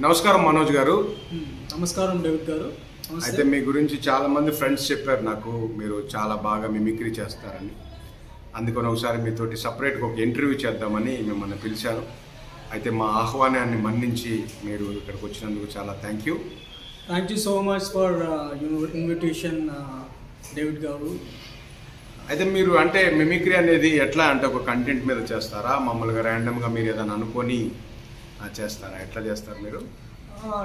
నమస్కారం మనోజ్ గారు. నమస్కారం డేవిడ్ గారు. అయితే మీ గురించి చాలా మంది ఫ్రెండ్స్ చెప్పారు నాకు, మీరు చాలా బాగా మిమిక్రీ చేస్తారని. అందుకని ఒకసారి మీతోటి సపరేట్గా ఒక ఇంటర్వ్యూ చేద్దామని మిమ్మల్ని పిలిచాను. అయితే మా ఆహ్వానాన్ని మన్నించి మీరు ఇక్కడికి వచ్చినందుకు చాలా thank you so much for invitation David గారు. అయితే మీరు అంటే మిమిక్రీ అనేది ఎట్లా అంటే ఒక కంటెంట్ మీద చేస్తారా, మామూలుగా ర్యాండమ్గా మీరు ఏదైనా అనుకొని చేస్తారా, ఎట్లా చేస్తారు మీరు?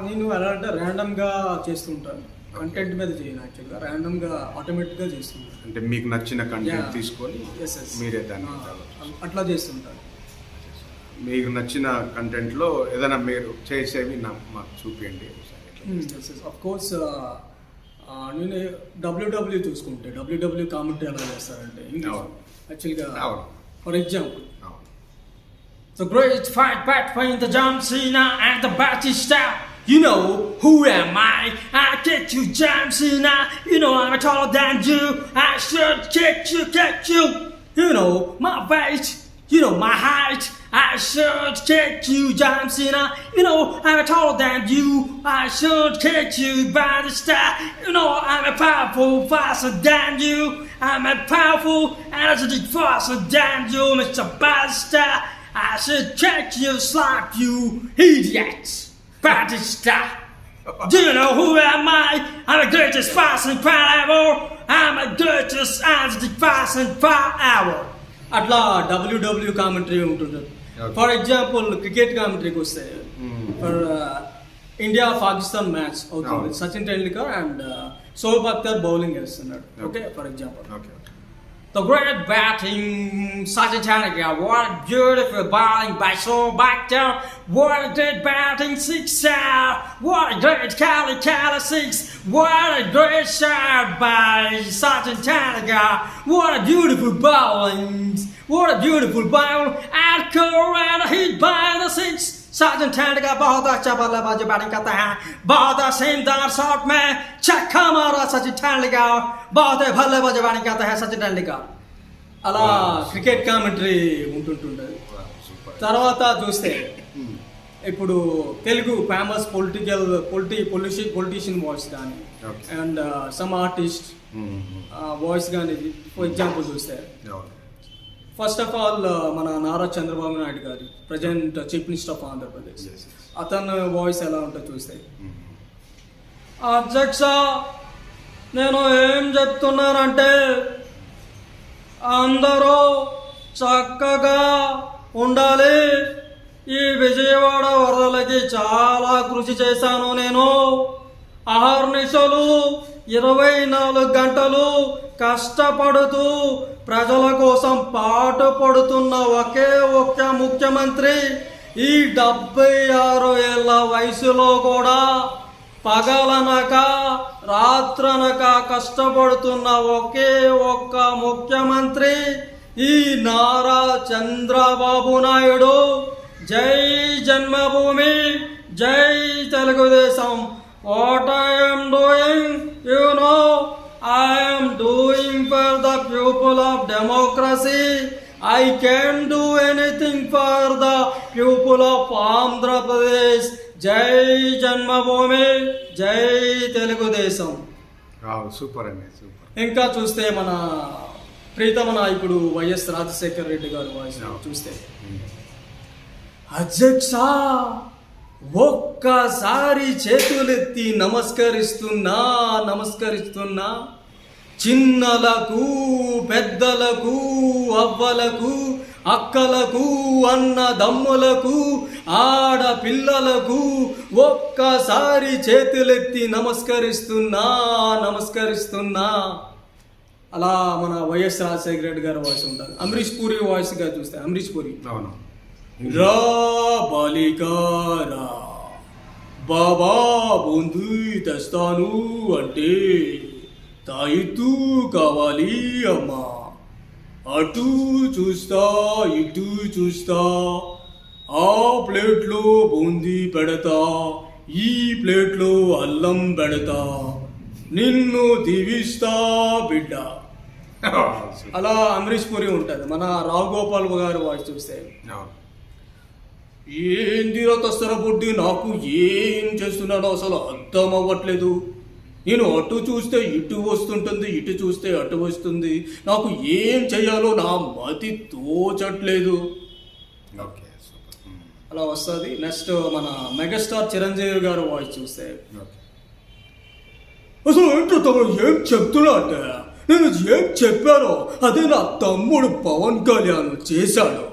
నేను ఎలా అంటే ర్యాండమ్గా చేస్తుంటాను, కంటెంట్ మీద చేయను. యాక్చువల్గా ర్యాండమ్గా ఆటోమేటిక్గా చేస్తుంటాను. అంటే మీకు నచ్చిన కంటెంట్ తీసుకొని మీరే దాన్ని అట్లా చేస్తుంటాను. మీకు నచ్చిన కంటెంట్లో ఏదైనా మీరు చేసేవి మాకు చూపించండి. ఆఫ్ కోర్స్ నేను డబ్ల్యూడబ్ల్యూ చూసుకుంటే డబ్ల్యూడబ్ల్యూ కామెంటరీ ఎలా చేస్తారంటే యాక్చువల్గా for example The great fight between the John Cena and the Batista. You know, who am I? I get you, John Cena. You know, I'm taller than you. I should get you. You know, my weight. You know, my height. I should get you, John Cena. You know, I'm taller than you. I should get you, Batista. You know, I'm a powerful, faster than you. I'm a powerful, energetic, faster than you, Mr. Batista. I should check you, slap you, idiots! Batista! Do you know who am I? I'm the greatest person forever! I'm the greatest energetic person forever! అట్లా WW commentary ఉంటుంటుంది. For example cricket కామెంటరీకి వస్తే for India Pakistan match అవుతుంది, Sachin Tendulkar and Shoaib Akhtar bowling వేస్తున్నాడు. Okay, for example The great batting, Sachin Tendulkar. What a beautiful bowling by Soyab Akhtar. What a great batting sixer. What a great Kali six. What a great shot by Sachin Tendulkar. What a beautiful bowling. What a beautiful bowl. And Corona hit by the six. Sachin Tendulkar बहुत अच्छा बल्लेबाजी batting करता है, बहुत शानदार shot में छक्का मारा सचिन तेंदुलकर, बहुत बल्लेबाजी बैटिंग करता है सचिन तेंदुलकर. అలా క్రికెట్ కామెంటరీ ఉంటుంటుంది. తర్వాత చూస్తే ఇప్పుడు తెలుగు ఫేమస్ పొలిటీషియన్ వాయిస్ కానీ అండ్ సమ్ ఆర్టిస్ట్ వాయిస్ కానీ ఫర్ ఎగ్జాంపుల్ చూస్తే ఫస్ట్ ఆఫ్ ఆల్ మన నారా చంద్రబాబు నాయుడు గారి present chief minister of Andhra Pradesh, అతను వాయిస్ ఎలా ఉంటుందో చూస్తే, అధ్యక్ష నేను ఏం చెప్తున్నానంటే అందరూ చక్కగా ఉండాలి. ఈ విజయవాడ వరదలకి చాలా కృషి చేశాను నేను. అహర్నిశలు 24 గంటలు కష్టపడుతూ ప్రజల కోసం పాటుపడుతున్న ఒకే ఒక్క ముఖ్యమంత్రి. ఈ 76 ఏళ్ల వయసులో కూడా పగలనక రాత్రనక కష్టపడుతున్న ఒకే ఒక్క ముఖ్యమంత్రి ఈ నారా చంద్రబాబు నాయుడు. జై జన్మభూమి, జై Telugu Desam. What I am doing, you know, I am doing for the people of democracy. I can do anything for the people of Andhra Pradesh. జై జన్మభూమి, జై తెలుగుదేశం. సూపర్ అండి, సూపర్. ఇంకా చూస్తే మన ప్రీతమ నాయకుడు వైఎస్ రాజశేఖర్ రెడ్డి గారు వాయిస్ చూస్తే, అధ్యక్ష ఒక్కసారి చేతులెత్తి నమస్కరిస్తున్నా చిన్నలకు, పెద్దలకు, అవ్వలకు, అక్కలకు, అన్నదమ్ములకు, ఆడపిల్లలకు ఒక్కసారి చేతులెత్తి నమస్కరిస్తున్నా. అలా మన వైఎస్ రాజశేఖర రెడ్డి గారి వాయిస్ ఉంటుంది. అమరీష్ పూరి వాయిస్ గా చూస్తే అమరీష్ పూరి, రా బాలికారా బాబా బూందీ తెస్తాను అంటే తాయితూ కావాలి అమ్మా, అటు చూస్తా ఇటు చూస్తా, ఆ ప్లేట్లో బూందీ పెడతా, ఈ ప్లేట్లో అల్లం పెడతా, నిన్ను దీవిస్తా బిడ్డ. అలా అమరీష్ పూరి ఉంటుంది. మన రావు గోపాల్ గారు వాయిస్ చూస్తే, ఏందిరా తస్తరబుడ్డి, నాకు ఏం చేస్తున్నానో అసలు అర్థం అవ్వట్లేదు. నేను అటు చూస్తే ఇటు వస్తుంటుంది, ఇటు చూస్తే అటు వస్తుంది. నాకు ఏం చేయాలో నా మతి తోచట్లేదు. Okay, super. అలా వస్తుంది. నెక్స్ట్ మన మెగాస్టార్ చిరంజీవి గారు వాయిస్ చూస్తే, ఓకే. అసలు ఏంటో తమ్ముడు ఏం చెప్తున్నా అంటే, నేను ఏం చెప్పానో అదే నా తమ్ముడు పవన్ కళ్యాణ్ చేశాడు.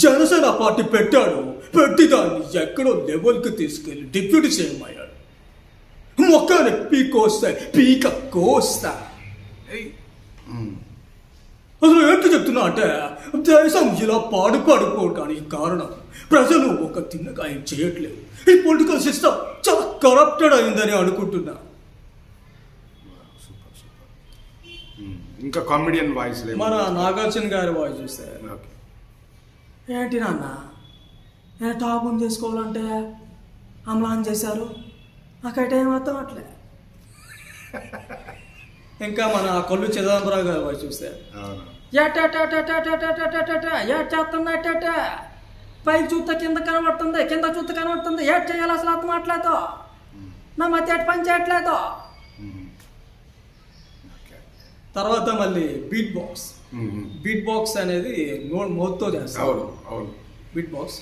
జనసేన పార్టీ పెట్టాడు, పెట్టి దాన్ని ఎక్కడో లెవెల్కి తీసుకెళ్ళి డిప్యూటీ సీఎం అయ్యాడు. మొక్కని పీక కోస్తా. అసలు ఏంటో చెప్తున్నా అంటే, దేశం ఇలా పాడుకోవడానికి కారణం ప్రజలు ఒక తిన్నగా ఏం చేయట్లేదు. ఈ పొలిటికల్ సిస్టమ్ చాలా కరప్టెడ్ అయిందని అనుకుంటున్నా. Super super. ఇంకా కామెడియన్ వాయిస్ మన నాగార్జున గారి వాయిస్ చూస్తే, ఓకే. ఏంటి నాన్న నేను టాప్ ఆన్ చేసుకోవాలంటే అమలాన్ చేశారు, నాకైతే ఏమర్థం అట్లే. ఇంకా మన కొల్లు చిదంబరం గారి వాయిస్ చూస్తే, పైకి చూస్తే కింద కనబడుతుంది, కింద చూస్తే కనబడుతుంది, ఏట్ చేయాలి అసలు అర్థం అట్లేదు, నా మధ్య ఎట్ పని చేయట్లేదు. తర్వాత మళ్ళీ బీట్ బాక్స్ అనేది మోత్తో చేస్తారు. బీట్ బాక్స్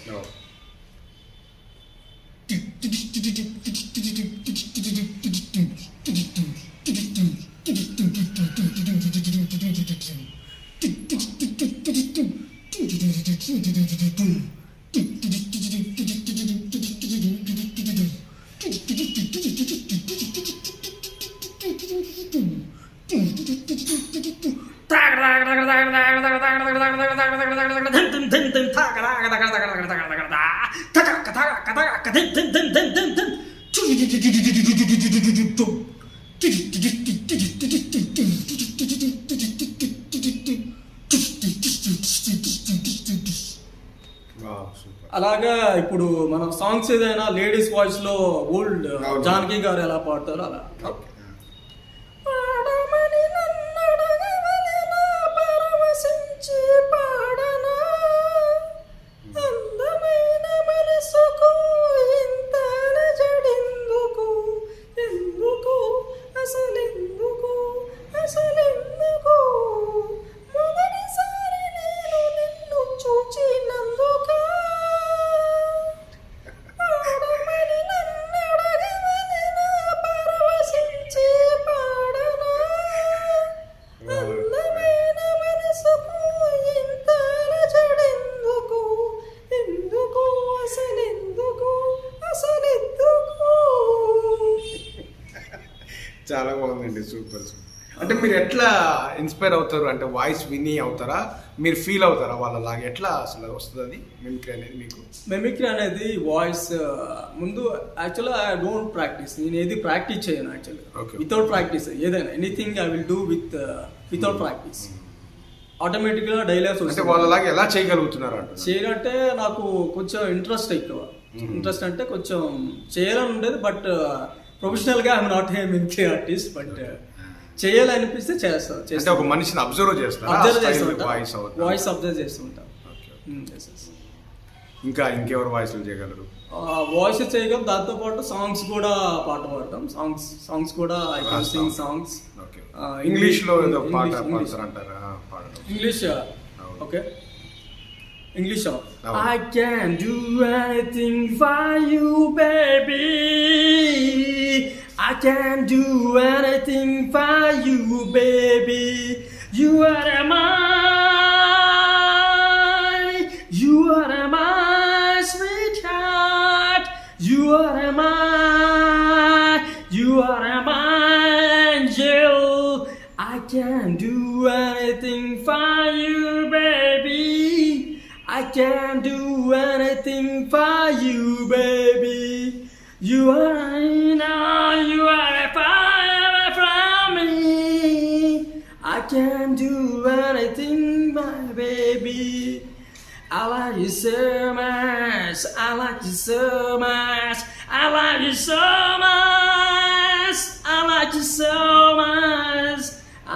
అలాగా ఇప్పుడు మనం సాంగ్స్ ఏదైనా లేడీస్ వాయిస్ లో ఓల్డ్ జానకి గారు ఎలా పాడతారో అలా. చాలా బాగుందండి, సూపర్. అంటే మీరు ఎట్లా ఇన్స్పైర్ అవుతారు? అంటే వాయిస్ విని అవుతారా, మీరు ఫీల్ అవుతారా వాళ్ళలాగా? ఎట్లా అసలు వస్తుంది అది మిమిక్రీ అనేది మీకు? మిమిక్రీ అనేది వాయిస్ ముందు యాక్చువల్గా ఐ డోంట్ ప్రాక్టీస్. నేను ఏది ప్రాక్టీస్ చేయను యాక్చువల్గా. వితౌట్ ప్రాక్టీస్ ఏదైనా anything I will do without practice. ఆటోమేటిక్గా డైలాగ్స్ అంటే వాళ్ళలాగా ఎలా చేయగలుగుతున్నారు అంటే? చేయాలంటే నాకు కొంచెం ఇంట్రెస్ట్ ఎక్కువ. ఇంట్రెస్ట్ అంటే కొంచెం చేయాలని ఉండేది, బట్ ప్రొఫెషనల్గా I'm not a mimicry artist, but చేయాలనిపిస్తే చేస్తాను. అంటే ఒక మనిషిని అబ్జర్వ్ చేస్తాను, వాయిస్ అబ్జర్వ్ చేస్తుంటా. ఇంకా ఇంకెవరు వాయిస్లు చేయగలరు? వాయిస్ చేయగలం, దాంతో పాటు సాంగ్స్ కూడా పాట పాడతాం. సాంగ్స్ కూడా I can sing songs. English లో ఏదో పాట పాడతారంటారా? English okay. English song. I can do anything for you, baby. I can do anything for you, baby. You are my sweetheart. You are my angel. I can do anything for you, baby. I can do anything for you, baby. You are far from me. I can do anything, my baby. I like you so much. I like you so much. I like you so much. I like you so much.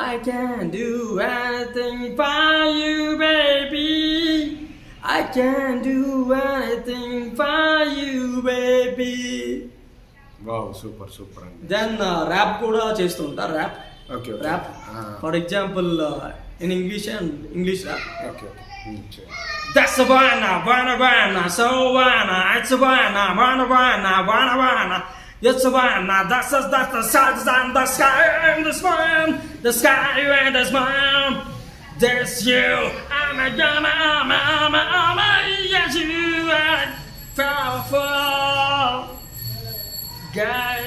I can do anything for you, baby. I I can do anything for you, baby. Wow, super super అండి. Then rap కూడా చేస్తుంటా. Rap okay rap for example in English and English rap. Okay That's a banana, so banana, it's a banana, it's a banana, that's the stars and the sky and the sun, the sky and the sun. There's you, I'm a, yes you are powerful guy.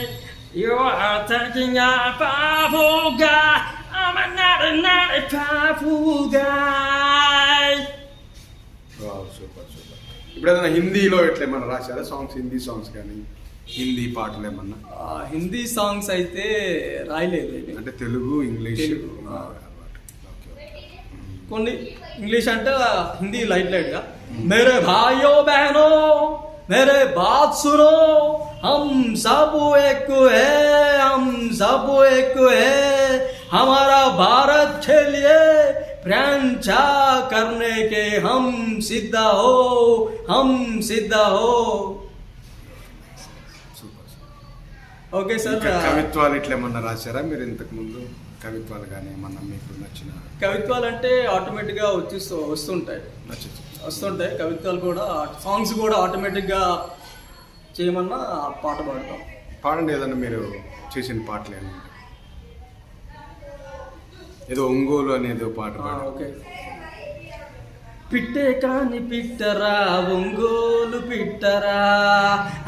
You are thinking a powerful guy. I'm not a powerful guy. Wow, super super. ఇప్పుడు ఏదైనా హిందీలో ఎట్లా ఏమన్నా రాశారా songs? Hindi songs కానీ హిందీ పాటలు ఏమన్నా? Hindi songs అయితే రాయలేదు ఇది. అంటే తెలుగు, ఇంగ్లీష్. తెలుగు. కొన్ని ఇంగ్లీష్ అంటే హిందీ లైట్ గా మేరే భాయో బహనో मेरे बात सुनो हम सब एक है हम सब एक है हमारा भारत के लिए प्रांचा करने के हम सिद्ध हो ఓకే సార్. కవిత్వాలు ఇట్లా ఏమన్నా రాశారా మీరు ఇంతకు ముందు? కవిత్వాలు కానీ ఏమన్నా మీకు నచ్చిన? కవిత్వాలు అంటే ఆటోమేటిక్గా వస్తుంటాయి. కవిత్వాలు కూడా సాంగ్స్ కూడా ఆటోమేటిక్గా చేయమన్నా పాట పాడతాం. పాడండి ఏదన్నా మీరు చేసిన పాటలు ఏమన్నా. ఏదో ఒంగోలు అనేది పాట పాడండి. ఓకే. పిట్టే కాని పిట్టరా ఒంగోలు పిట్టరా,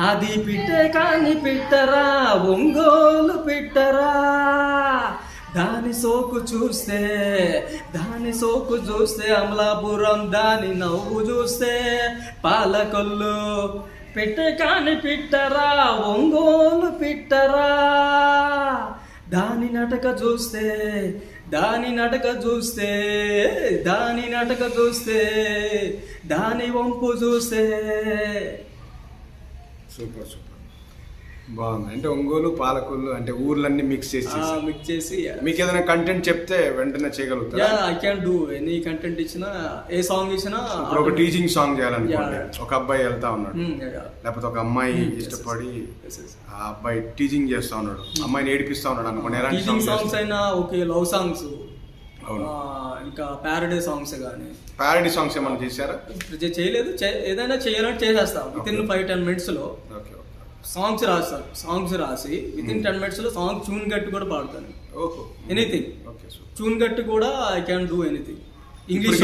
అది పిట్టే కాని పిట్టరా ఒంగోలు పిట్టరా, దాని సోకు చూస్తే అమలాపురం, దాని నవ్వు చూస్తే పాలకొల్లు. పిట్టే కాని పిట్టరా ఒంగోలు పిట్టరా, దాని నటక చూస్తే దాని వంపు చూస్తే. సూపర్ సూపర్, బాగుంది. అంటే ఒంగోలు, పాలకొల్లు అంటే ఊర్లన్నీ మిక్స్ చేసి మీకు ఏదైనా కంటెంట్ చెప్తే వెంటనే చేయగలుగుతారా? I can do any content ఇచ్చినా, ఏ సాంగ్ ఇచ్చినా. ఇప్పుడు ఒక టీచింగ్ సాంగ్ చేయాలనుకోండి, ఒక అబ్బాయి వెళ్తా ఉన్నాడు, లేకపోతే ఒక అమ్మాయి ఇష్టపడి ఆ అబ్బాయి టీచింగ్ చేస్తా ఉన్నాడు, అమ్మాయిని ఏడిపిస్తా ఉన్నాడు అనుకోండి, ఎలాంటి సాంగ్స్ అయినా ఓకే. లవ్ సాంగ్స్, ఇంకా ప్యారడీ సాంగ్స్ కానీ. ప్యారడీ సాంగ్స్ ఏమైనా చేశారా? చేయలేదు. ఏదైనా చేయాలంటే చేసేస్తాం. విత్ ఇన్ 5-10 minutes లో సాంగ్స్ రాసి విత్ ఇన్ 10 minutes లో సాంగ్ ట్యూన్ గట్టి కూడా పాడతాను. ఎనీథింగ్ ట్యూన్ గట్టి కూడా I can do anything. English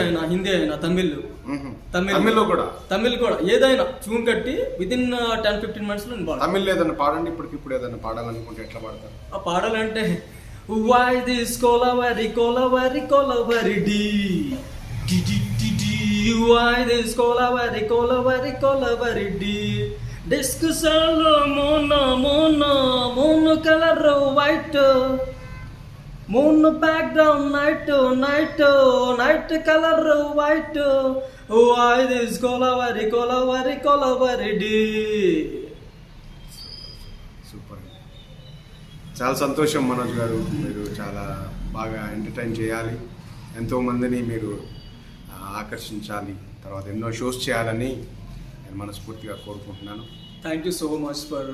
అయినా, హిందీ అయినా, తమిళ్ కూడా ఏదైనా ట్యూన్ కట్టి విత్ ఇన్ 10-15 minutes లో పాడతాను. తమిళ్ ఏదైనా పాడండి. ఇప్పుడు ఏదైనా పాడాలనుకుంటే ఎట్లా పాడతారు? పాడాలంటే why this kolaveri di why this kolaveri di డిస్క్ సలో మోనో colour white moon background night colour white why this kolaveri di. చాలా సంతోషం మనోజ్ గారు, మీరు చాలా బాగా ఎంటర్టైన్ చేయాలి, ఎంతోమందిని మీరు ఆకర్షించాలి, తర్వాత ఎన్నో షోస్ చేయాలని నేను మనస్ఫూర్తిగా కోరుకుంటున్నాను. Thank you so much for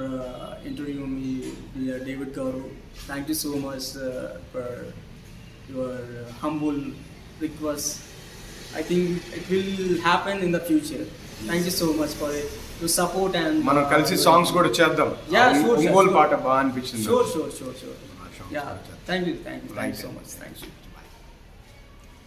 interview మీ డేవిడ్ గారు. Thank you so much for your humble request. I think it will happen in the future. Thank you so much for it. To support and మనం కలిసి songs కూడా చేద్దాం. ఒంగోలు పాట బాగా అనిపించింది. Sure. Yeah. Thank you so much. Thank you.